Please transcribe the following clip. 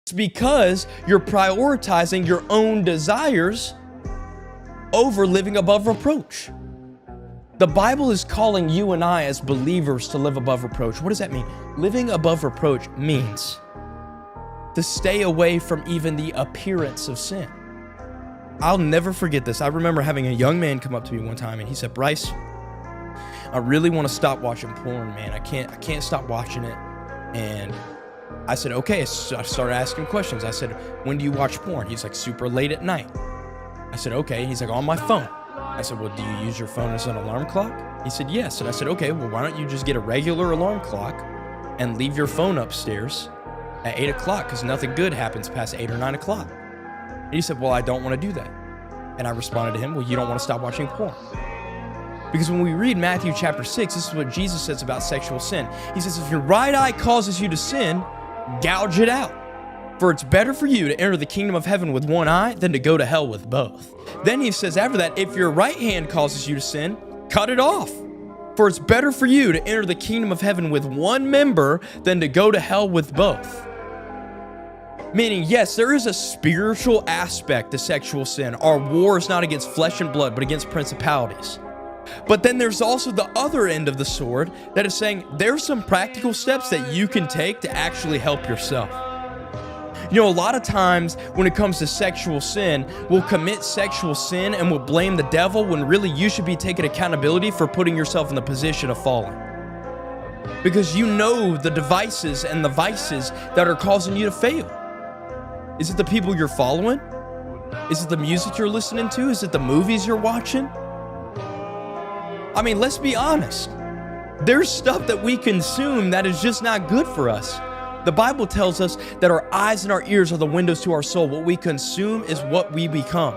It's because you're prioritizing your own desires over living above reproach. The Bible is calling you and I as believers to live above reproach. What does that mean? Living above reproach means to stay away from even the appearance of sin. I'll never forget this. I remember having a young man come up to me one time and he said, Bryce, I really want to stop watching porn, man. I can't stop watching it. And I said, okay. So I started asking questions. I said, when do you watch porn? He's like, super late at night. I said, okay. He's like, on my phone. I said, well, do you use your phone as an alarm clock? He said, yes. And I said, okay, well, why don't you just get a regular alarm clock and leave your phone upstairs at 8 o'clock because nothing good happens past 8 or 9 o'clock. And he said, well, I don't want to do that. And I responded to him, well, you don't want to stop watching porn. Because when we read Matthew chapter 6, this is what Jesus says about sexual sin. He says, if your right eye causes you to sin, gouge it out. For it's better for you to enter the kingdom of heaven with one eye than to go to hell with both. Then he says after that, if your right hand causes you to sin, cut it off. For it's better for you to enter the kingdom of heaven with one member than to go to hell with both. Meaning, yes, there is a spiritual aspect to sexual sin. Our war is not against flesh and blood, but against principalities. But then there's also the other end of the sword that is saying there's some practical steps that you can take to actually help yourself. You know, a lot of times when it comes to sexual sin, we'll commit sexual sin and we'll blame the devil when really you should be taking accountability for putting yourself in the position of falling. Because you know the devices and the vices that are causing you to fail. Is it the people you're following? Is it the music you're listening to? Is it the movies you're watching? I mean, let's be honest. There's stuff that we consume that is just not good for us. The Bible tells us that our eyes and our ears are the windows to our soul. What we consume is what we become.